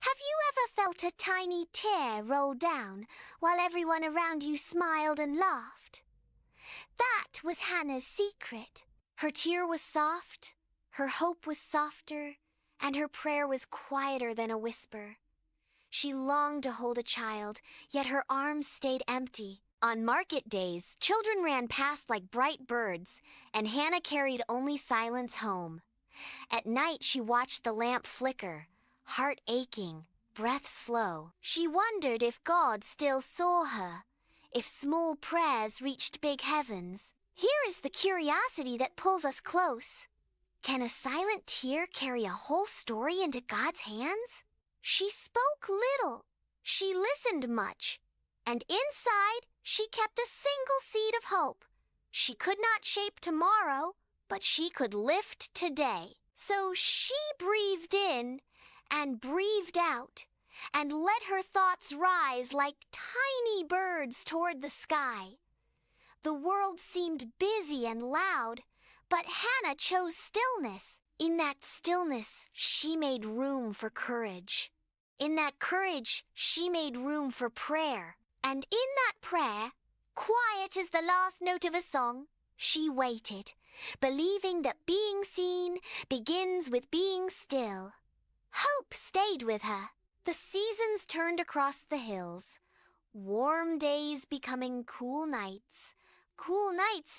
Have you ever felt a tiny tear roll down while everyone around you smiled and laughed? That was Hannah's secret. Her tear was soft, her hope was softer, and her prayer was quieter than a whisper. She longed to hold a child, yet her arms stayed empty. On market days, children ran past like bright birds, and Hannah carried only silence home. At night she watched the lamp flicker, heart aching, breath slow. She wondered if God still saw her, if small prayers reached big heavens. Here is the curiosity that pulls us close. Can a silent tear carry a whole story into God's hands? She spoke little, she listened much, and inside she kept a single seed of hope. She could not shape tomorrow, but she could lift today. So she breathed in and breathed out, and let her thoughts rise like tiny birds toward the sky. The world seemed busy and loud, but Hannah chose stillness. In that stillness, she made room for courage. In that courage, she made room for prayer. And in that prayer, quiet as the last note of a song, she waited, believing that being seen begins with being still. Hope stayed with her. The seasons turned across the hills, warm days becoming cool nights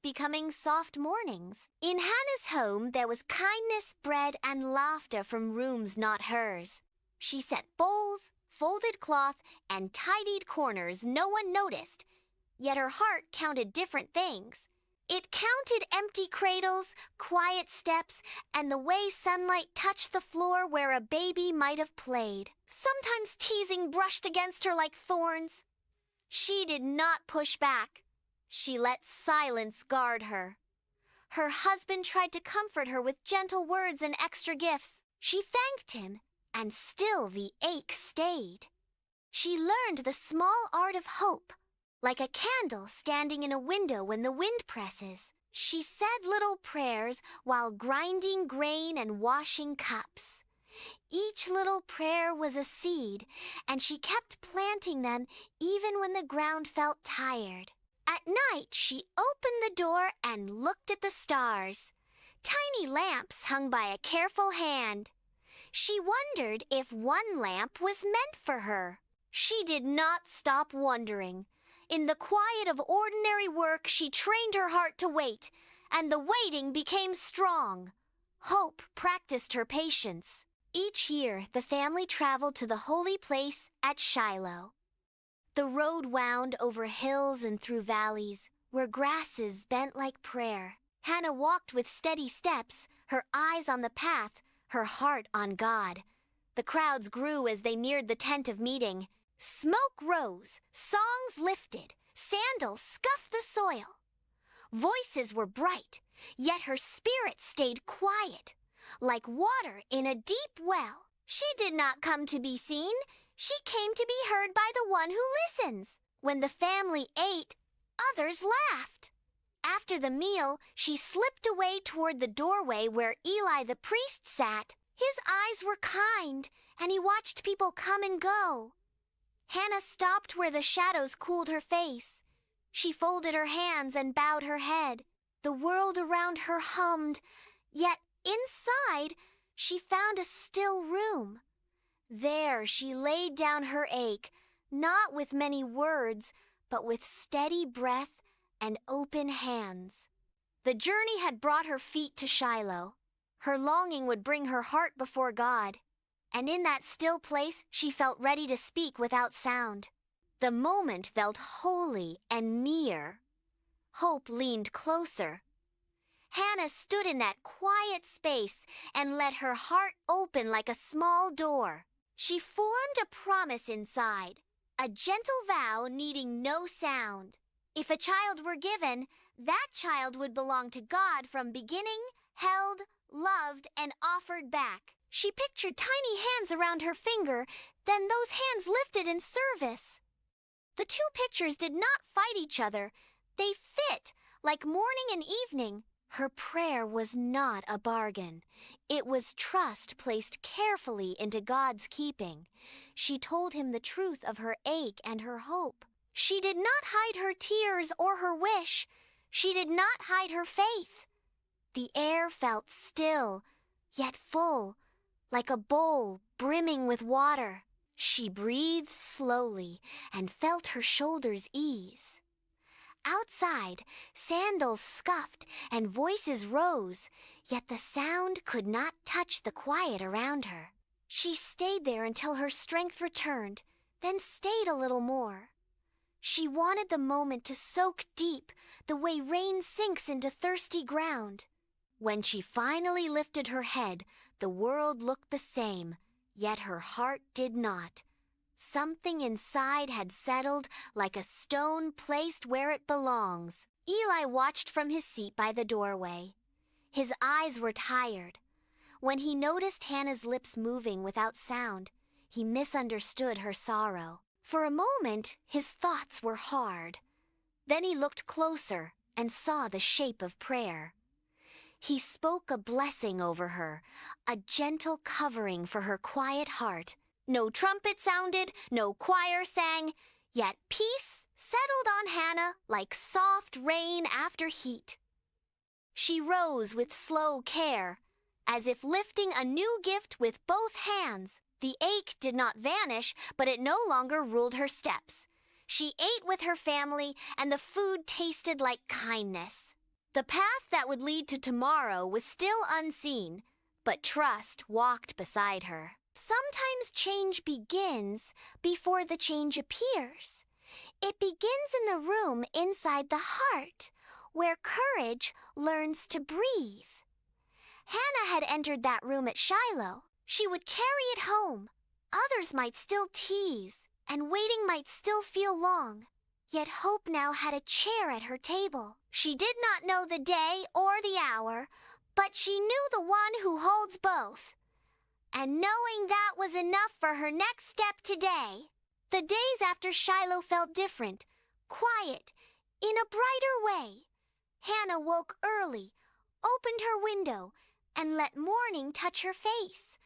becoming soft mornings. In Hannah's home, there was kindness, bread, and laughter from rooms not hers. She set bowls, folded cloth, and tidied corners no one noticed, yet her heart counted different things. It counted empty cradles, quiet steps, and the way sunlight touched the floor where a baby might have played. Sometimes teasing brushed against her like thorns. She did not push back. She let silence guard her. Her husband tried to comfort her with gentle words and extra gifts. She thanked him, and still the ache stayed. She learned the small art of hope, like a candle standing in a window when the wind presses. She said little prayers while grinding grain and washing cups. Each little prayer was a seed, and she kept planting them even when the ground felt tired. At night, she opened the door and looked at the stars, tiny lamps hung by a careful hand. She wondered if one lamp was meant for her. She did not stop wondering. In the quiet of ordinary work, she trained her heart to wait, and the waiting became strong. Hope practiced her patience. Each year, the family traveled to the holy place at Shiloh. The road wound over hills and through valleys, where grasses bent like prayer. Hannah walked with steady steps, her eyes on the path, her heart on God. The crowds grew as they neared the tent of meeting. Smoke rose, songs lifted, sandals scuffed the soil. Voices were bright, yet her spirit stayed quiet, like water in a deep well. She did not come to be seen. She came to be heard by the one who listens. When the family ate, others laughed. After the meal, she slipped away toward the doorway where Eli the priest sat. His eyes were kind, and he watched people come and go. Hannah stopped where the shadows cooled her face. She folded her hands and bowed her head. The world around her hummed, yet inside she found a still room. There she laid down her ache, not with many words, but with steady breath and open hands. The journey had brought her feet to Shiloh. Her longing would bring her heart before God, and in that still place she felt ready to speak without sound. The moment felt holy and near. Hope leaned closer. Hannah stood in that quiet space and let her heart open like a small door. She formed a promise inside, a gentle vow needing no sound. If a child were given, that child would belong to God from beginning, held, loved, and offered back. She pictured tiny hands around her finger, then those hands lifted in service. The two pictures did not fight each other. They fit, like morning and evening, Her prayer was not a bargain. It was trust placed carefully into God's keeping. She told him the truth of her ache and her hope. She did not hide her tears or her wish. She did not hide her faith. The air felt still, yet full, like a bowl brimming with water. She breathed slowly and felt her shoulders ease. Outside, sandals scuffed and voices rose, yet the sound could not touch the quiet around her. She stayed there until her strength returned, then stayed a little more. She wanted the moment to soak deep, the way rain sinks into thirsty ground. When she finally lifted her head, the world looked the same, yet her heart did not. Something inside had settled like a stone placed where it belongs. Eli watched from his seat by the doorway. His eyes were tired. When he noticed Hannah's lips moving without sound, he misunderstood her sorrow. For a moment, his thoughts were hard. Then he looked closer and saw the shape of prayer. He spoke a blessing over her, a gentle covering for her quiet heart. No trumpet sounded, no choir sang, yet peace settled on Hannah like soft rain after heat. She rose with slow care, as if lifting a new gift with both hands. The ache did not vanish, but it no longer ruled her steps. She ate with her family, and the food tasted like kindness. The path that would lead to tomorrow was still unseen, but trust walked beside her. Sometimes change begins before the change appears. It begins in the room inside the heart, where courage learns to breathe. Hannah had entered that room at Shiloh. She would carry it home. Others might still tease, and waiting might still feel long. Yet hope now had a chair at her table. She did not know the day or the hour, but she knew the one who holds both. And knowing that was enough for her next step today. The days after Shiloh felt different, quiet, in a brighter way. Hannah woke early, opened her window, and let morning touch her face.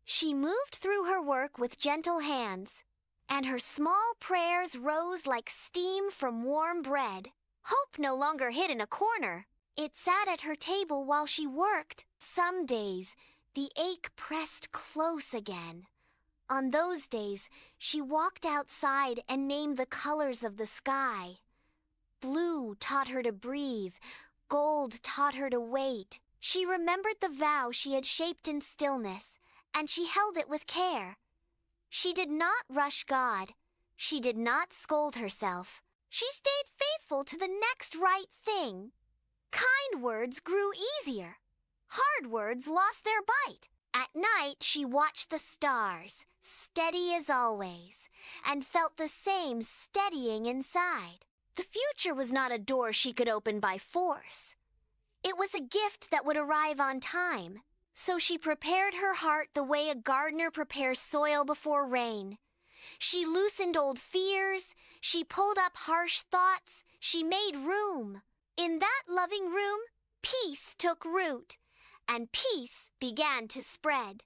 She moved through her work with gentle hands, and her small prayers rose like steam from warm bread. Hope no longer hid in a corner. It sat at her table while she worked. Some days, the ache pressed close again. On those days, she walked outside and named the colors of the sky. Blue taught her to breathe. Gold taught her to wait. She remembered the vow she had shaped in stillness, and she held it with care. She did not rush God. She did not scold herself. She stayed faithful to the next right thing. Kind words grew easier. Hard words lost their bite. At night, she watched the stars, steady as always, and felt the same steadying inside. The future was not a door she could open by force. It was a gift that would arrive on time. So she prepared her heart the way a gardener prepares soil before rain. She loosened old fears. She pulled up harsh thoughts. She made room. In that loving room, peace took root, and peace began to spread.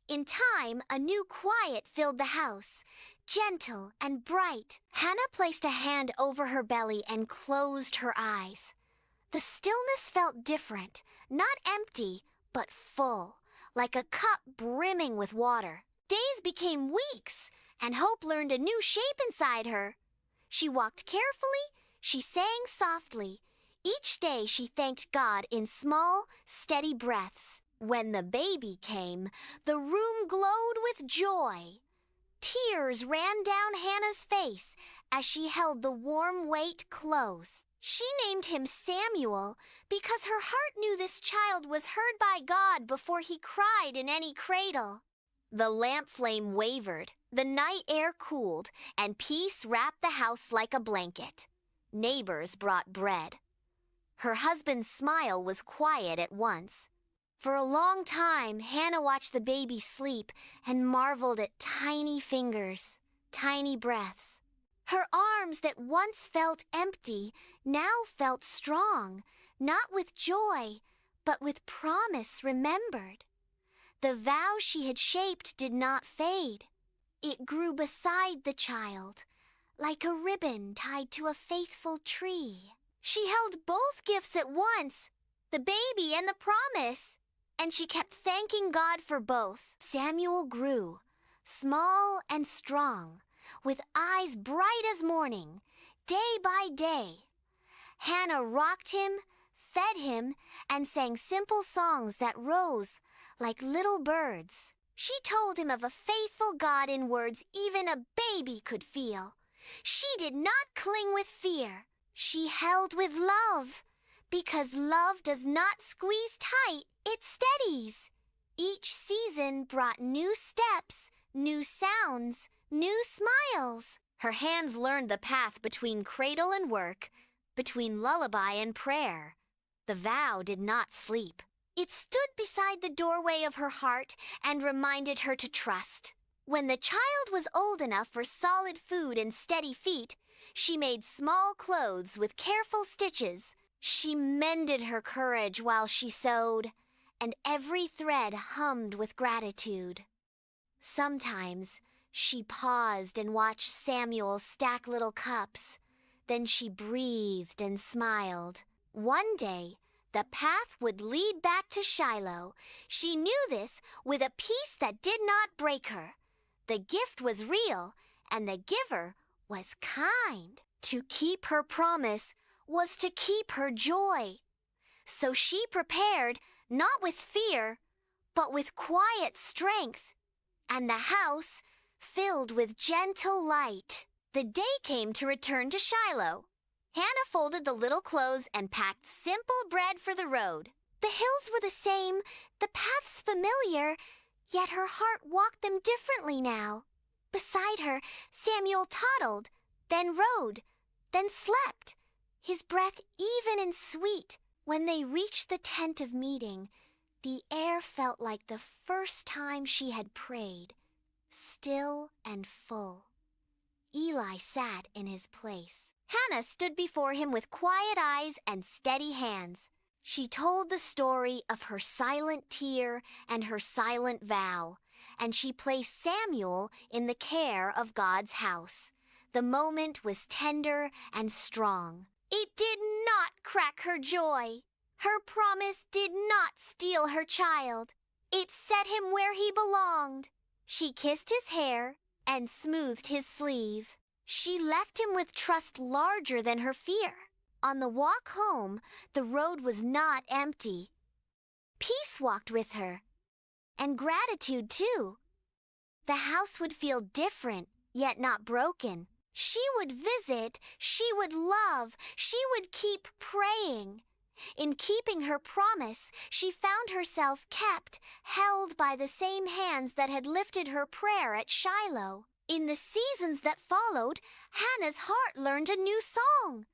In time, a new quiet filled the house, gentle and bright. Hannah placed a hand over her belly and closed her eyes. The stillness felt different, not empty, but full, like a cup brimming with water. Days became weeks, and hope learned a new shape inside her. She walked carefully, she sang softly. Each day she thanked God in small, steady breaths. When the baby came, the room glowed with joy. Tears ran down Hannah's face as she held the warm weight close. She named him Samuel because her heart knew this child was heard by God before he cried in any cradle. The lamp flame wavered, the night air cooled, and peace wrapped the house like a blanket. Neighbors brought bread. Her husband's smile was quiet at once. For a long time, Hannah watched the baby sleep and marveled at tiny fingers, tiny breaths. Her arms that once felt empty now felt strong. not with joy, but with promise remembered. The vow she had shaped did not fade. It grew beside the child, like a ribbon tied to a faithful tree. She held both gifts at once, the baby and the promise, and she kept thanking God for both. Samuel grew, small and strong, with eyes bright as morning, day by day. Hannah rocked him, fed him, and sang simple songs that rose like little birds. She told him of a faithful God in words even a baby could feel. She did not cling with fear. She held with love, because love does not squeeze tight, it steadies. Each season brought new steps, new sounds, new smiles. Her hands learned the path between cradle and work, between lullaby and prayer. The vow did not sleep. It stood beside the doorway of her heart and reminded her to trust. When the child was old enough for solid food and steady feet, she made small clothes with careful stitches. She mended her courage while she sewed, and every thread hummed with gratitude. Sometimes she paused and watched Samuel stack little cups. Then she breathed and smiled. One day, the path would lead back to Shiloh. She knew this with a peace that did not break her. The gift was real, and the giver was kind. To keep her promise was to keep her joy. So she prepared, not with fear, but with quiet strength, and the house filled with gentle light. The day came to return to Shiloh. Hannah folded the little clothes and packed simple bread for the road. The hills were the same, the paths familiar, yet her heart walked them differently now. Beside her, Samuel toddled, then rode, then slept, his breath even and sweet. When they reached the tent of meeting, the air felt like the first time she had prayed, still and full. Eli sat in his place. Hannah stood before him with quiet eyes and steady hands. She told the story of her silent tear and her silent vow, and she placed Samuel in the care of God's house. The moment was tender and strong. It did not crack her joy. Her promise did not steal her child. It set him where he belonged. She kissed his hair and smoothed his sleeve. She left him with trust larger than her fear. On the walk home, the road was not empty. Peace walked with her, and gratitude too. The house would feel different, yet not broken. She would visit, she would love, she would keep praying. In keeping her promise, she found herself kept, held by the same hands that had lifted her prayer at Shiloh. In the seasons that followed, Hannah's heart learned a new song.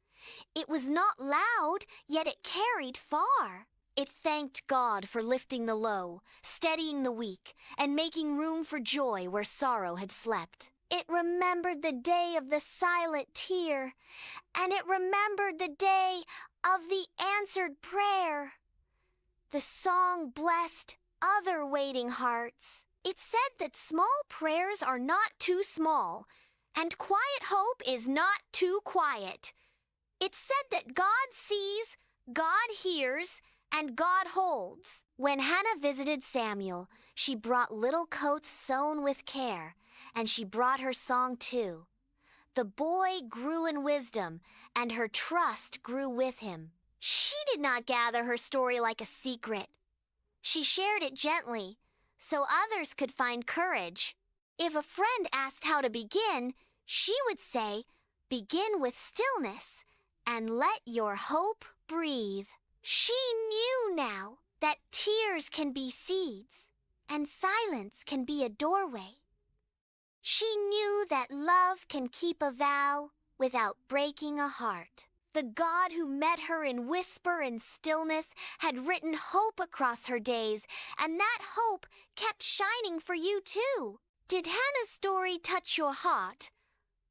It was not loud, yet it carried far. It thanked God for lifting the low, steadying the weak, and making room for joy where sorrow had slept. It remembered the day of the silent tear, and it remembered the day of the answered prayer. The song blessed other waiting hearts. It said that small prayers are not too small, and quiet hope is not too quiet. It said that God sees, God hears, and God holds. When Hannah visited Samuel, she brought little coats sewn with care, and she brought her song too. The boy grew in wisdom, and her trust grew with him. She did not gather her story like a secret. She shared it gently, so others could find courage. If a friend asked how to begin, she would say, "Begin with stillness, and let your hope breathe." She knew now that tears can be seeds, and silence can be a doorway. She knew that love can keep a vow without breaking a heart. The God who met her in whisper and stillness had written hope across her days, and that hope kept shining for you too. Did Hannah's story touch your heart?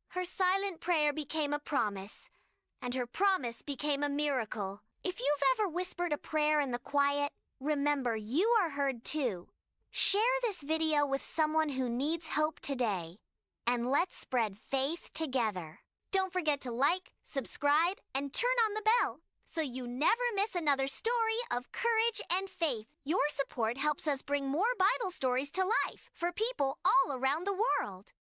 Her silent prayer became a promise, and her promise became a miracle. If you've ever whispered a prayer in the quiet, remember you are heard too. Share this video with someone who needs hope today. And let's spread faith together. Don't forget to like, subscribe, and turn on the bell so you never miss another story of courage and faith. Your support helps us bring more Bible stories to life for people all around the world.